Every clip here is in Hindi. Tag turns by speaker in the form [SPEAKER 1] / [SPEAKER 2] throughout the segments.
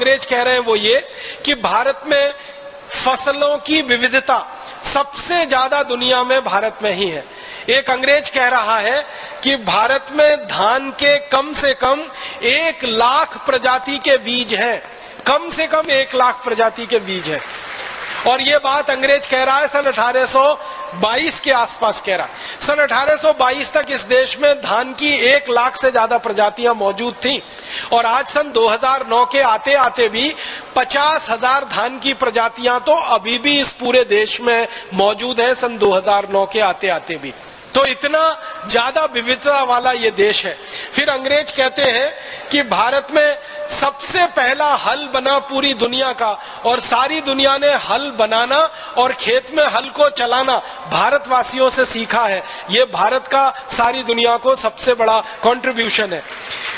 [SPEAKER 1] अंग्रेज कह रहे हैं वो ये कि भारत में फसलों की विविधता सबसे ज्यादा दुनिया में भारत में ही है। एक अंग्रेज कह रहा है कि भारत में धान के कम से कम 1 लाख प्रजाति के बीज हैं, कम से कम 1 लाख प्रजाति के बीज हैं। और ये बात अंग्रेज कह रहा है सन 1822 के आसपास कह रहा है। सन 1822 तक इस देश में धान की 1 लाख से ज्यादा प्रजातियां मौजूद थी और आज सन 2009 के आते आते भी 50,000 धान की प्रजातियां तो अभी भी इस पूरे देश में मौजूद है, सन 2009 के आते आते भी। तो इतना ज्यादा विविधता वाला ये देश है। फिर अंग्रेज कहते हैं कि भारत में सबसे पहला हल बना पूरी दुनिया का और सारी दुनिया ने हल बनाना और खेत में हल को चलाना भारतवासियों से सीखा है। ये भारत का सारी दुनिया को सबसे बड़ा कंट्रीब्यूशन है।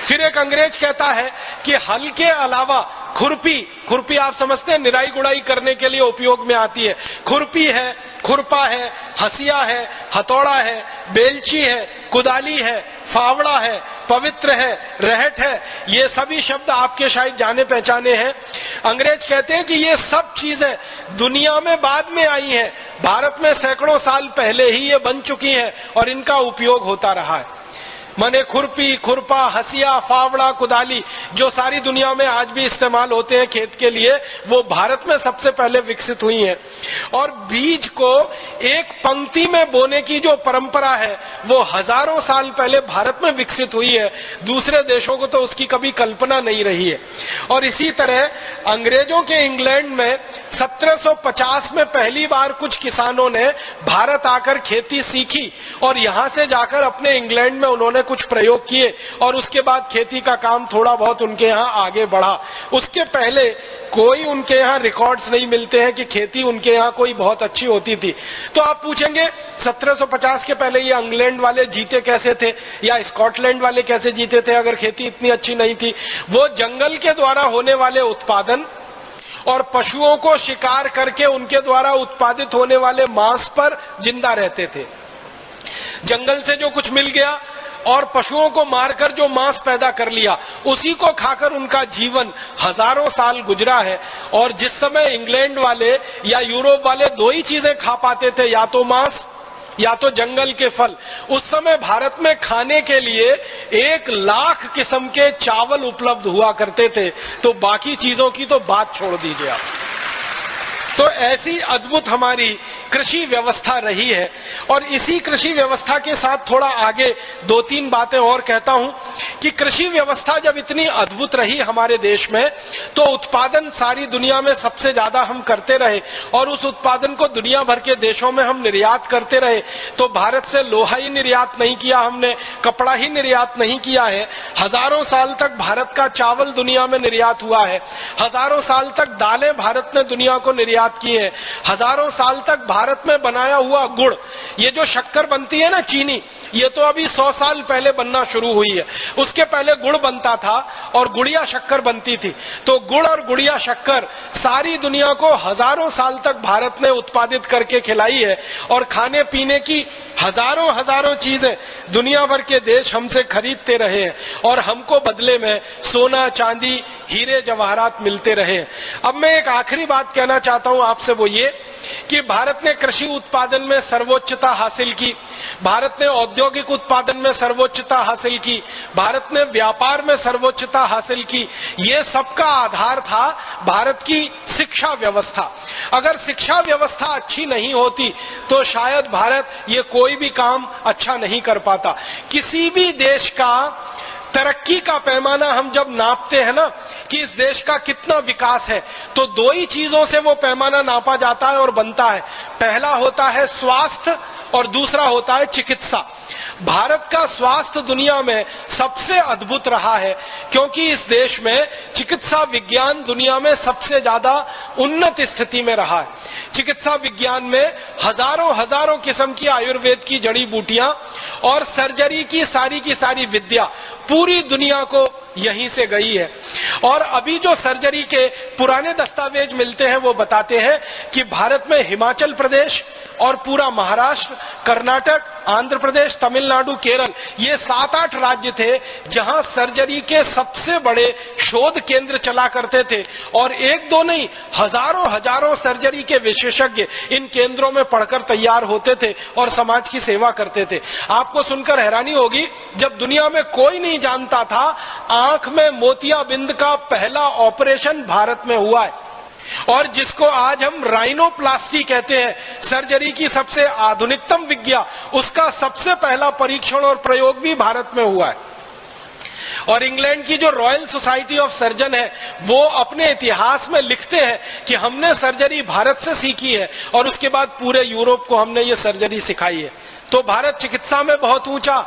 [SPEAKER 1] फिर एक अंग्रेज कहता है कि हल के अलावा खुरपी आप समझते हैं निराई गुड़ाई करने के लिए उपयोग में आती है। खुरपी है, खुरपा है, हसिया है, हथौड़ा है, बेलची है, कुदाली है, फावड़ा है, पवित्र है, रहट है, ये सभी शब्द आपके शायद जाने पहचाने हैं। अंग्रेज कहते हैं कि ये सब चीजें दुनिया में बाद में आई हैं, भारत में सैकड़ों साल पहले ही ये बन चुकी हैं और इनका उपयोग होता रहा है। माने खुरपी, खुरपा, हसिया, फावड़ा, कुदाली जो सारी दुनिया में आज भी इस्तेमाल होते हैं खेत के लिए, वो भारत में सबसे पहले विकसित हुई हैं। और बीज को एक पंक्ति में बोने की जो परंपरा है वो हजारों साल पहले भारत में विकसित हुई है। दूसरे देशों को तो उसकी कभी कल्पना नहीं रही है। और इसी तरह अंग्रेजों के इंग्लैंड में 1750 में पहली बार कुछ किसानों ने भारत आकर खेती सीखी और यहां से जाकर अपने इंग्लैंड में उन्होंने कुछ प्रयोग किए और उसके बाद खेती का काम थोड़ा बहुत उनके यहाँ आगे बढ़ा। उसके पहले कोई उनके यहाँ रिकॉर्ड्स नहीं मिलते हैं कि खेती उनके यहाँ कोई बहुत अच्छी होती थी। तो आप पूछेंगे 1750 के पहले ये इंग्लैंड वाले जीते कैसे थे या स्कॉटलैंड वाले कैसे जीते थे अगर खेती इतनी अच्छी नहीं थी? वो जंगल के द्वारा होने वाले उत्पादन और पशुओं को शिकार करके उनके द्वारा उत्पादित होने वाले मांस पर जिंदा रहते थे। जंगल से जो कुछ मिल गया और पशुओं को मारकर जो मांस पैदा कर लिया उसी को खाकर उनका जीवन हजारों साल गुजरा है। और जिस समय इंग्लैंड वाले या यूरोप वाले 2 ही चीजें खा पाते थे, या तो मांस या तो जंगल के फल, उस समय भारत में खाने के लिए 1 लाख किस्म के चावल उपलब्ध हुआ करते थे। तो बाकी चीजों की तो बात छोड़ दीजिए आप। तो ऐसी अद्भुत हमारी कृषि व्यवस्था रही है। और इसी कृषि व्यवस्था के साथ थोड़ा आगे 2-3 बातें और कहता हूं कि कृषि व्यवस्था जब इतनी अद्भुत रही हमारे देश में तो उत्पादन सारी दुनिया में सबसे ज्यादा हम करते रहे और उस उत्पादन को दुनिया भर के देशों में हम निर्यात करते रहे। तो भारत से लोहा ही निर्यात नहीं किया हमने, कपड़ा ही निर्यात नहीं किया है। हजारों साल तक भारत का चावल दुनिया में निर्यात हुआ है। हजारों साल तक दालें भारत ने दुनिया को निर्यात की है। हजारों साल तक भारत में बनाया हुआ गुड़, ये जो शक्कर बनती है ना चीनी, ये तो अभी 100 साल पहले बनना शुरू हुई है। उसके पहले गुड़ बनता था और गुड़िया शक्कर बनती थी। तो गुड़ और गुड़िया शक्कर सारी दुनिया को हजारों साल तक भारत ने उत्पादित करके खिलाई है। और खाने पीने की हजारों चीजें दुनिया भर के देश हमसे खरीदते रहे हैं और हमको बदले में सोना, चांदी, हीरे जवाहरात मिलते रहे। अब मैं एक आखिरी बात कहना चाहता हूं आपसे, वो ये कि भारत ने कृषि उत्पादन में सर्वोच्चता हासिल की, भारत ने औद्योगिक उत्पादन में सर्वोच्चता हासिल की, भारत ने व्यापार में सर्वोच्चता हासिल की। ये सबका आधार था भारत की शिक्षा व्यवस्था। अगर शिक्षा व्यवस्था अच्छी नहीं होती तो शायद भारत ये कोई भी काम अच्छा नहीं कर पाता। किसी भी देश का तरक्की का पैमाना हम जब नापते हैं ना कि इस देश का कितना विकास है, तो 2 ही चीजों से वो पैमाना नापा जाता है और बनता है। पहला होता है स्वास्थ्य और दूसरा होता है चिकित्सा। भारत का स्वास्थ्य दुनिया में सबसे अद्भुत रहा है क्योंकि इस देश में चिकित्सा विज्ञान दुनिया में सबसे ज्यादा उन्नत स्थिति में रहा है। चिकित्सा विज्ञान में हजारों किस्म की आयुर्वेद की जड़ी बूटियां और सर्जरी की सारी विद्या पूरी दुनिया को यहीं से गई है। और अभी जो सर्जरी के पुराने दस्तावेज मिलते हैं वो बताते हैं कि भारत में हिमाचल प्रदेश और पूरा महाराष्ट्र, कर्नाटक, आंध्र प्रदेश, तमिलनाडु, केरल, ये 7-8 राज्य थे जहां सर्जरी के सबसे बड़े शोध केंद्र चला करते थे। और एक दो नहीं, हजारों सर्जरी के विशेषज्ञ इन केंद्रों में पढ़कर तैयार होते थे और समाज की सेवा करते थे। आपको सुनकर हैरानी होगी, जब दुनिया में कोई नहीं जानता था, आंख में मोतियाबिंद का पहला ऑपरेशन भारत में हुआ है। और जिसको आज हम राइनोप्लास्टी कहते हैं, सर्जरी की सबसे आधुनिकतम विज्ञा, उसका सबसे पहला परीक्षण और प्रयोग भी भारत में हुआ है। और इंग्लैंड की जो रॉयल सोसाइटी ऑफ सर्जन है, वो अपने इतिहास में लिखते हैं कि हमने सर्जरी भारत से सीखी है और उसके बाद पूरे यूरोप को हमने ये सर्जरी सिखाई है। तो भारत चिकित्सा में बहुत ऊंचा,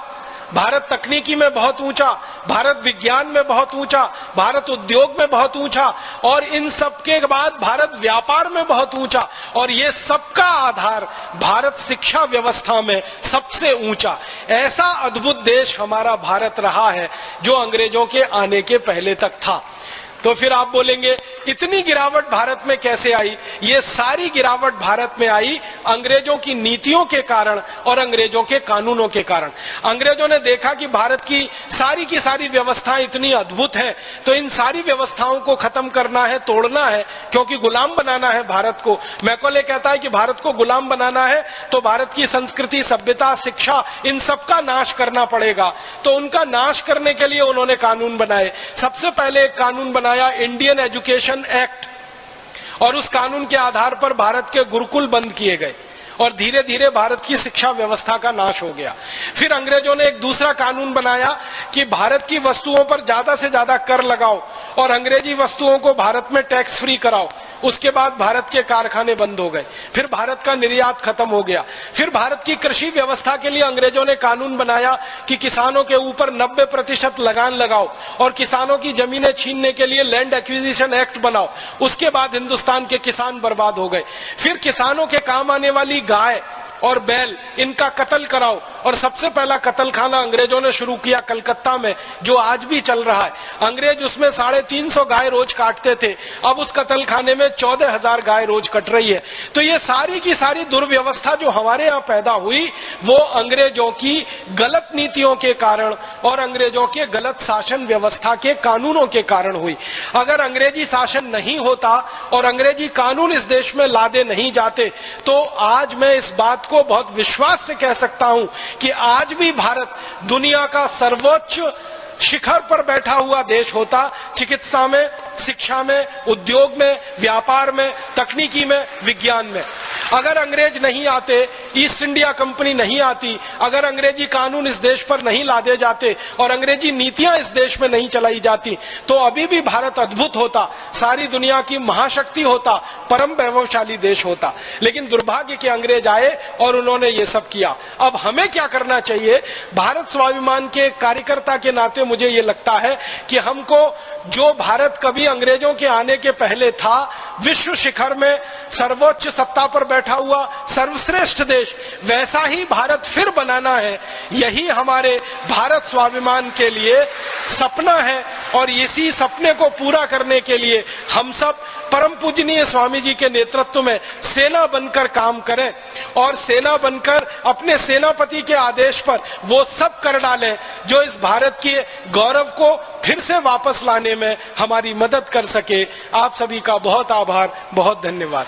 [SPEAKER 1] भारत तकनीकी में बहुत ऊंचा, भारत विज्ञान में बहुत ऊंचा, भारत उद्योग में बहुत ऊंचा, और इन सब के बाद भारत व्यापार में बहुत ऊंचा, और ये सबका आधार भारत शिक्षा व्यवस्था में सबसे ऊंचा। ऐसा अद्भुत देश हमारा भारत रहा है जो अंग्रेजों के आने के पहले तक था। तो फिर आप बोलेंगे इतनी गिरावट भारत में कैसे आई? ये सारी गिरावट भारत में आई अंग्रेजों की नीतियों के कारण और अंग्रेजों के कानूनों के कारण। अंग्रेजों ने देखा कि भारत की सारी व्यवस्थाएं इतनी अद्भुत हैं, तो इन सारी व्यवस्थाओं को खत्म करना है, तोड़ना है, क्योंकि गुलाम बनाना है भारत को। मैकॉले कहता है कि भारत को गुलाम बनाना है तो भारत की संस्कृति, सभ्यता, शिक्षा, इन सबका नाश करना पड़ेगा। तो उनका नाश करने के लिए उन्होंने कानून बनाए। सबसे पहले एक कानून बनाया इंडियन एजुकेशन एक्ट, और उस कानून के आधार पर भारत के गुरुकुल बंद किए गए और धीरे धीरे भारत की शिक्षा व्यवस्था का नाश हो गया। फिर अंग्रेजों ने एक दूसरा कानून बनाया कि भारत की वस्तुओं पर ज्यादा से ज्यादा कर लगाओ और अंग्रेजी वस्तुओं को भारत में टैक्स फ्री कराओ। उसके बाद भारत के कारखाने बंद हो गए, फिर भारत का निर्यात खत्म हो गया। फिर भारत की कृषि व्यवस्था के लिए अंग्रेजों ने कानून बनाया कि किसानों के ऊपर 90% लगान लगाओ और किसानों की जमीनें छीनने के लिए लैंड एक्विजिशन एक्ट बनाओ। उसके बाद हिंदुस्तान के किसान बर्बाद हो गए। फिर किसानों के काम आने वाली गाय और बैल, इनका कत्ल कराओ, और सबसे पहला कत्ल खाना अंग्रेजों ने शुरू किया कलकत्ता में, जो आज भी चल रहा है। अंग्रेज उसमें 350 गाय रोज काटते थे, अब उस कत्ल खाने में 14,000 गाय रोज कट रही है। तो ये सारी की सारी दुर्व्यवस्था जो हमारे यहाँ पैदा हुई, वो अंग्रेजों की गलत नीतियों के कारण और अंग्रेजों के गलत शासन व्यवस्था के कानूनों के कारण हुई। अगर अंग्रेजी शासन नहीं होता और अंग्रेजी कानून इस देश में लादे नहीं जाते, तो आज मैं इस बात को बहुत विश्वास से कह सकता हूं कि आज भी भारत दुनिया का सर्वोच्च शिखर पर बैठा हुआ देश होता, चिकित्सा में, शिक्षा में, उद्योग में, व्यापार में, तकनीकी में, विज्ञान में। अगर अंग्रेज नहीं आते, ईस्ट इंडिया कंपनी नहीं आती, अगर अंग्रेजी कानून इस देश पर नहीं लादे जाते और अंग्रेजी नीतियां इस देश में नहीं चलाई जाती, तो अभी भी भारत अद्भुत होता, सारी दुनिया की महाशक्ति होता, परम वैभवशाली देश होता। लेकिन दुर्भाग्य के अंग्रेज आए और उन्होंने ये सब किया। अब हमें क्या करना चाहिए? भारत स्वाभिमान के कार्यकर्ता के नाते मुझे ये लगता है कि हमको, जो भारत कभी अंग्रेजों के आने के पहले था, विश्व शिखर में सर्वोच्च सत्ता पर बैठा हुआ सर्वश्रेष्ठ देश, वैसा ही भारत फिर बनाना है। यही हमारे भारत स्वाभिमान के लिए सपना है, और इसी सपने को पूरा करने के लिए हम सब परम पूजनीय स्वामी जी के नेतृत्व में सेना बनकर काम करें, और सेना बनकर अपने सेनापति के आदेश पर वो सब कर डालें जो इस भारत के गौरव को फिर से वापस लाने में हमारी मदद कर सके। आप सभी का बहुत आभार, बहुत धन्यवाद।